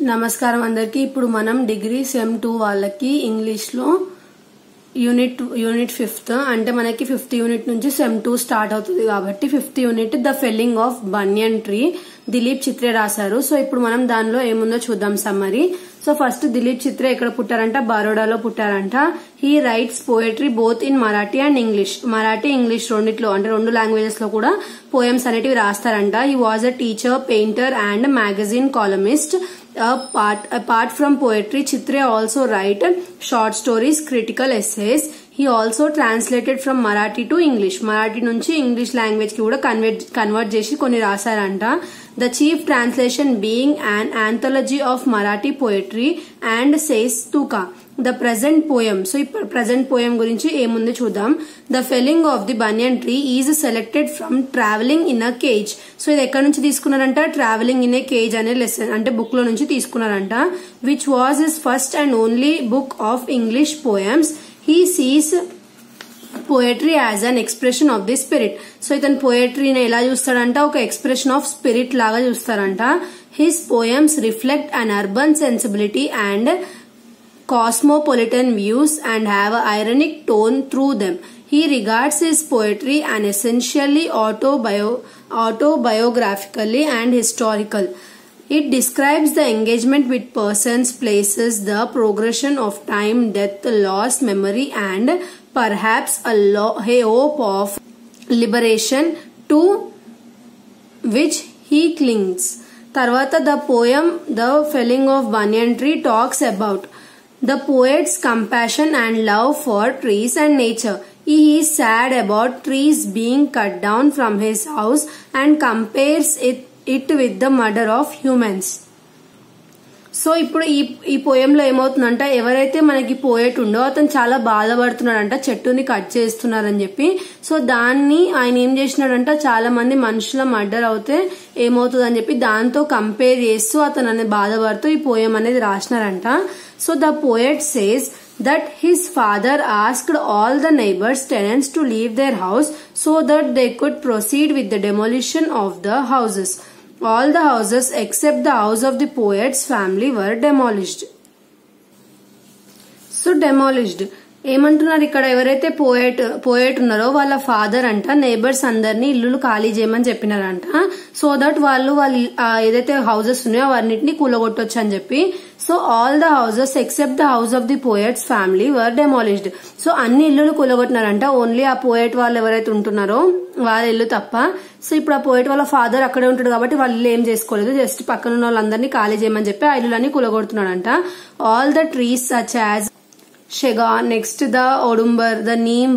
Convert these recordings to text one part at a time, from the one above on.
నమస్కారం అందరికి. ఇప్పుడు మనం డిగ్రీ సెమ్ 2 వాళ్ళకి ఇంగ్లీష్ లో యూనిట్ 5th అంటే మనకి 5th యూనిట్ నుంచి సెమ్ 2 స్టార్ట్ అవుతుంది కాబట్టి 5th unit the felling of banyan tree Dilip Chitre రాశారు. సో ఇప్పుడు మనం దానిలో ఏముందో చూద్దాం summary. So first Dilip Chitre ఎక్కడ పుట్టారంట? బరోడాలో పుట్టారంట. He writes poetry both in Marathi and English. Marathi English రెండిట్లో అంటే రెండు లాంగ్వేజెస్ లో కూడా పోయమ్స్ అనేటివి రాస్తారంట. He was a teacher, painter and magazine columnist. Apart from poetry, Chitre also write short stories, critical essays. He also translated from Marathi to English. Marathi నుంచి English language కి కూడా కన్వర్ట్ చేసి కొన్ని రాశారంట. The chief translation being an anthology of Marathi poetry and says Tuka. The present poem. So ఇప్పుడు present poem గురించి ఏముంది చూద్దాం. The felling of the banyan tree is selected from traveling in a cage. So ఇది ఎక్కడ నుంచి తీసుకున్నారంట? Travelling in a cage అనే lesson అంటే book లో నుంచి తీసుకున్నారంట. Which was his first and only book of English poems. He sees poetry as an expression of the spirit. So ఇతను పోయట్రీని ఎలా చూస్తాడంట? ఒక ఎక్స్ప్రెషన్ ఆఫ్ స్పిరిట్ లాగా చూస్తారంట. His poems reflect an urban sensibility and cosmopolitan views and have an ironic tone through them. He regards his poetry as essentially autobiographically and historical. It describes the engagement with persons, places, the progression of time, death, loss, memory, and perhaps a hope of liberation to which he clings. Tarvata the poem The Felling of Banyan Tree talks about the poet's compassion and love for trees and nature. He is sad about trees being cut down from his house and compares it with the murder of humans. So ఇప్పుడు ఈ పోయంలో ఏమవుతుందంట, ఎవరైతే మనకి poet ఉండో అతను చాలా బాధపడుతున్నాడంట, చెట్టుని cut చేస్తున్నారని చెప్పి. So దాన్ని ఆయన ఏం చేసినాడంట, చాలా మంది మనుషుల మర్డర్ అవుతే ఏమవుతుంది అని చెప్పి దాంతో కంపేర్ చేస్తూ అతను అనేది బాధపడుతూ ఈ పోయం అనేది రాసినారంట. So the poet says that his father asked all the neighbors tenants to leave their house so that they could proceed with the demolition of the houses. All the houses except the house of the poet's family were demolished. So demolished. ఏమంటున్నారు ఇక్కడ? ఎవరైతే poet ఉన్నారో వాళ్ళ father అంట neighbours అందరినీ ఇల్లులు ఖాళీ చేయమని చెప్పినారంట. సో దట్ వాళ్ళు ఏదైతే హౌసెస్ ఉన్నాయో అవన్నిటిని కూలగొట్టొచ్చు అని చెప్పి. So all the houses except the house of the poets family were demolished. So అన్ని ఇల్లులు కూలగొట్టినారంట, ఓన్లీ ఆ పోయట్ వాళ్ళు ఎవరైతే ఉంటున్నారో వాళ్ళ ఇల్లు తప్ప. సో ఇప్పుడు ఆ పోయట్ వాళ్ళ ఫాదర్ అక్కడే ఉంటాడు కాబట్టి వాళ్ళు ఇల్లు ఏం చేసుకోలేదు, జస్ట్ పక్కన ఉన్న వాళ్ళందరినీ ఖాళీ చేయమని చెప్పి ఆ ఇల్లులన్నీ కూలగొడుతున్నాడంట. All the trees such as Shega, next the Odumbar, the neem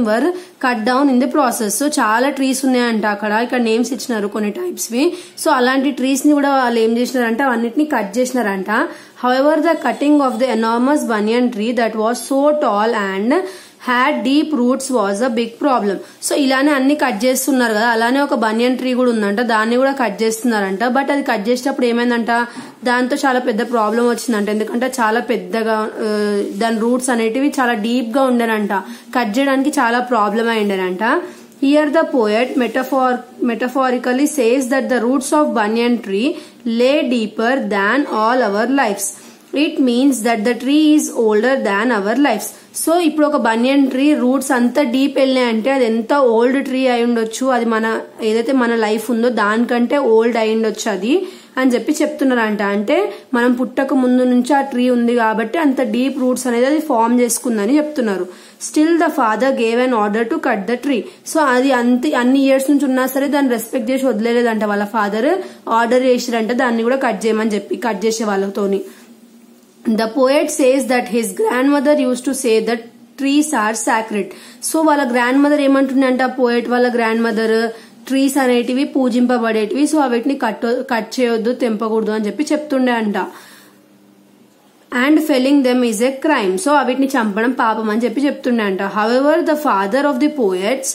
were cut down in the process. So చాలా ట్రీస్ ఉన్నాయంట అక్కడ. ఇక్కడ నేమ్స్ ఇచ్చినారు కొన్ని టైప్స్ వి. సో అలాంటి ట్రీస్ ని కూడా వాళ్ళు ఏం చేసినారంటే అవన్నిటిని cut చేసినారంట. However, the cutting of the enormous banyan tree that was so tall and had deep roots was a big problem. So ఇలానే అన్ని కట్ చేస్తున్నారు కదా, అలానే ఒక బనియన్ ట్రీ కూడా ఉందంట, దాన్ని కూడా కట్ చేస్తున్నారంట. బట్ అది కట్ చేసేటప్పుడు ఏమైందంట, దాంతో చాలా పెద్ద ప్రాబ్లం వచ్చిందంట. ఎందుకంటే చాలా పెద్దగా దాని రూట్స్ అనేటివి చాలా డీప్ గా ఉండేనంట, కట్ చేయడానికి చాలా problem అయిండేనంట. Here the poet metaphorically says that the roots of banyan tree lay deeper than all our lives. It means that the tree is older than our lives. So ఇప్పుడు ఒక బనియన్ tree roots అంత deep వెళ్ళినాయంటే అది ఎంత old tree అయి ఉండొచ్చు, అది మన ఏదైతే మన లైఫ్ ఉందో దానికంటే ఓల్డ్ అయి ఉండొచ్చు అది అని చెప్పి చెప్తున్నారంట. అంటే మనం పుట్టక ముందు నుంచి ఆ ట్రీ ఉంది కాబట్టి అంత డీప్ రూట్స్ అనేది అది ఫామ్ చేసుకుందని చెప్తున్నారు. Still the father gave an order to cut the tree. So అది అన్ని ఇయర్స్ నుంచి ఉన్నా సరే దాన్ని రెస్పెక్ట్ చేసి వదిలేదంట. వాళ్ళ ఫాదర్ ఆర్డర్ చేసిరంట దాన్ని కూడా కట్ చేయమని చెప్పి, కట్ చేసే వాళ్ళతోని. The poet says that his grandmother used to say that trees are sacred. So వాళ్ళ గ్రాండ్ మదర్ ఏమంటుందంట, పోయట్ వాళ్ళ గ్రాండ్ మదర్ ట్రీస్ అనేటివి పూజింపబడేటివి, సో వీటిని కట్ చేయొద్దు, తెంపకూడదు అని చెప్పి చెప్తుండే అంట. And felling them is a crime. So వీటిని చంపడం పాపం అని చెప్పి చెప్తుండే అంట. However, the father of the poets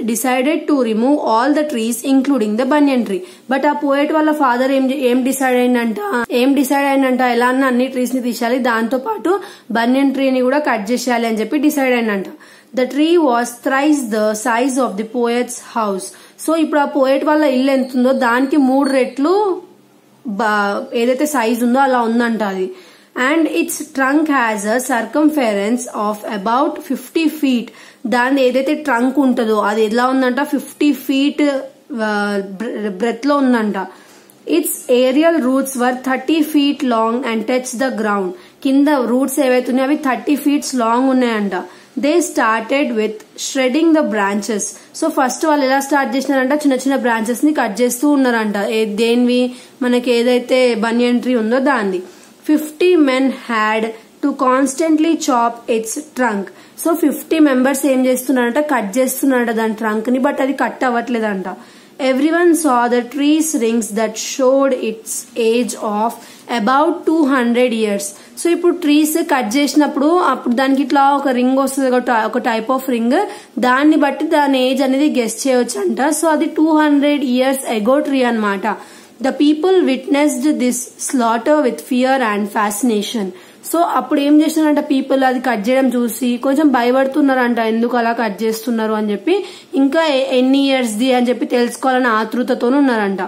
decided to remove all the trees including the banyan tree. But ఆ పోయట్ వాళ్ళ ఫాదర్ ఏం డిసైడ్ అయిందంట, ఎలా అన్న అన్ని ట్రీస్ ని తీసేయాలి, దాంతో పాటు బనియన్ ట్రీని కూడా కట్ చేసేయాలి అని చెప్పి డిసైడ్ అయిందంట. The tree was thrice the size of the poet's house. So ఇప్పుడు ఆ పోయట్ వాళ్ళ ఇల్లు ఎంత ఉందో దానికి 3 రెట్లు ఏదైతే సైజ్ ఉందో అలా ఉందంట అది. And it's trunk has a circumference of about 50 feet. దాని ఏదైతే ట్రంక్ ఉంటుందో అది ఎలా ఉందంట 50 feet బ్రెత్ లో ఉందంట. It's aerial roots were 30 feet long and touch the ground. కింద రూట్స్ ఏవైతున్నాయో అవి 30 feet లాంగ్ ఉన్నాయంట. They started with shredding the branches. So first వాళ్ళు ఎలా స్టార్ట్ చేసినారంట, చిన్న చిన్న బ్రాంచెస్ ని కట్ చేస్తూ ఉన్నారంట. దేనివి, మనకి ఏదైతే బనియన్ ట్రీ ఉందో దాన్ని. 50 men had to constantly chop its trunk. So 50 members ఏం చేస్తున్నారంట, కట్ చేస్తున్నారంట దాని ట్రంక్ ని, బట్ అది cut అవ్వట్లేదంట. Everyone saw the tree's rings that showed its age of about 200 years. So ఇప్పుడు ట్రీస్ కట్ చేసినప్పుడు అప్పుడు దానికి ఇట్లా ఒక రింగ్ వస్తుంది, ఒక టైప్ ఆఫ్ రింగ్, దాన్ని బట్టి దాని ఏజ్ అనేది గెస్ చేయవచ్చు అంట. సో అది 200 years ago ట్రీ అన్నమాట. The people witnessed this slaughter with fear and fascination. So అప్పుడు ఏం చేస్తున్నారంట, పీపుల్ అది కట్ చేయడం చూసి కొంచెం భయపడుతున్నారంట, ఎందుకు అలా కట్ చేస్తున్నారు అని చెప్పి, ఇంకా ఎన్ని ఇయర్స్ ది అని చెప్పి తెలుసుకోవాలని ఆతృతతో ఉన్నారంట.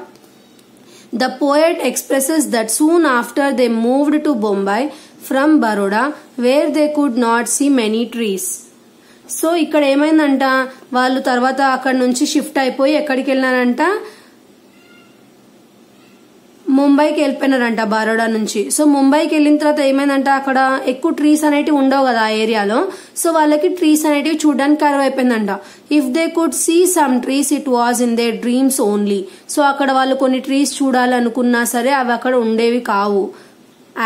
The poet expresses that soon after they moved to Bombay from Baroda, where they could not see many trees. So ఇక్కడ ఏమైందంట, వాళ్ళు తర్వాత అక్కడ నుంచి షిఫ్ట్ అయిపోయి ఎక్కడికి వెళ్ళినారంట, ముంబైకి వెళ్ళిపోయినారంట బరోడా నుంచి. సో ముంబైకి వెళ్ళిన తర్వాత ఏమైందంట, అక్కడ ఎక్కువ ట్రీస్ అనేటివి ఉండవు కదా ఆ ఏరియాలో. సో వాళ్ళకి ట్రీస్ అనేటివి చూడడానికి కరువు అయిపోయిందంట. If they could see some trees it was in their dreams only. So అక్కడ వాళ్ళు కొన్ని ట్రీస్ చూడాలనుకున్నా సరే అవి అక్కడ ఉండేవి కావు.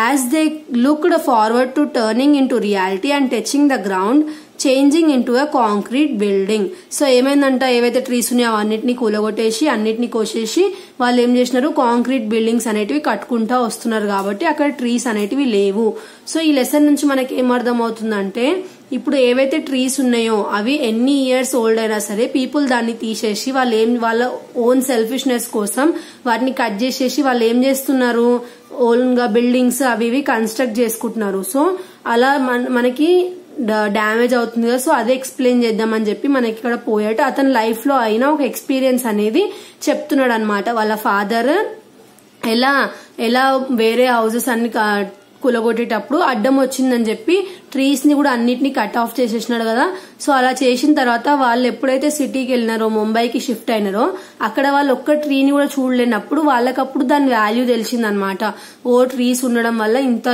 As they looked forward to turning into reality and touching the ground, changing into a concrete building. So ఏమైందంట, ఏవైతే ట్రీస్ ఉన్నాయో అవన్నిటిని కూలగొట్టేసి అన్నిటిని కోసేసి వాళ్ళు ఏం చేసినారు, కాంక్రీట్ బిల్డింగ్స్ అనేటివి కట్టుకుంటా వస్తున్నారు కాబట్టి అక్కడ ట్రీస్ అనేటివి లేవు. సో ఈ లెసన్ నుంచి మనకి ఏమర్థం అవుతుందంటే, ఇప్పుడు ఏవైతే ట్రీస్ ఉన్నాయో అవి ఎన్ని ఇయర్స్ ఓల్డ్ అయినా సరే పీపుల్ దాన్ని తీసేసి వాళ్ళ ఓన్ సెల్ఫిష్నెస్ కోసం వాటిని కట్ చేసేసి వాళ్ళు ఏం చేస్తున్నారు, ఓన్ గా బిల్డింగ్స్ అవి ఇవి కన్స్ట్రక్ట్ చేసుకుంటున్నారు. సో అలా మనకి డ్యామేజ్ అవుతుంది కదా. సో అదే ఎక్స్ప్లెయిన్ చేద్దామని చెప్పి మనకి ఇక్కడ పోయేట అతని లైఫ్ లో అయినా ఒక ఎక్స్పీరియన్స్ అనేది చెప్తున్నాడు అనమాట. వాళ్ళ ఫాదర్ ఎలా వేరే హౌసెస్ అన్ని కూలగొట్టేటప్పుడు అడ్డం వచ్చిందని చెప్పి ట్రీస్ ని కూడా అన్నిటిని కట్ ఆఫ్ చేసేసినాడు కదా. సో అలా చేసిన తర్వాత వాళ్ళు ఎప్పుడైతే సిటీకి వెళ్ళినారో, ముంబైకి షిఫ్ట్ అయినారో, అక్కడ వాళ్ళు ఒక్క ట్రీని కూడా చూడలేనప్పుడు వాళ్ళకప్పుడు దాని వాల్యూ తెలిసిందనమాట. ఓ ట్రీస్ ఉండడం వల్ల ఇంత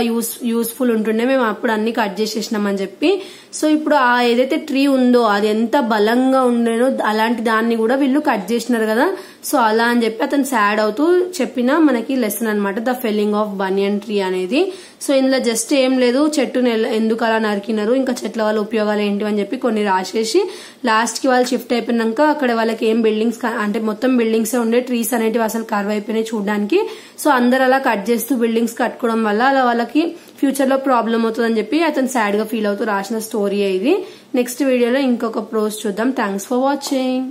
యూస్ఫుల్ ఉంటుండే, మేము అప్పుడు అన్ని కట్ చేసేసినామని చెప్పి. సో ఇప్పుడు ఆ ఏదైతే ట్రీ ఉందో అది ఎంత బలంగా ఉండేనో అలాంటి దాన్ని కూడా వీళ్ళు కట్ చేసినారు కదా. సో అలా అని చెప్పి అతను సాడ్ అవుతూ చెప్పిన మనకి లెసన్ అనమాట, the felling of banyan tree అనేది. సో ఇందులో జస్ట్ ఏం లేదు, చెట్టుని ఎందుకు అలా నరికినారు, ఇంకా చెట్ల వల్ల ఉపయోగాలు ఏంటి అని చెప్పి కొన్ని రాసేసి లాస్ట్ కి వాళ్ళు షిఫ్ట్ అయిపోయినాక అక్కడ వాళ్ళకి ఏం బిల్డింగ్స్ అంటే మొత్తం బిల్డింగ్స్ ఉండే, ట్రీస్ అనేటివి అసలు కర్వ్ అయిపోయినాయి చూడడానికి. సో అందరు అలా కట్ చేస్తూ బిల్డింగ్స్ కట్టుకోవడం వల్ల అలా వాళ్ళకి ఫ్యూచర్ లో ప్రాబ్లం అవుతుందని చెప్పి అతను సాడ్ గా ఫీల్ అవుతూ రాసిన స్టోరీ ఇది. నెక్స్ట్ వీడియోలో ఇంకొక ప్రోస్ చూద్దాం. Thanks for watching.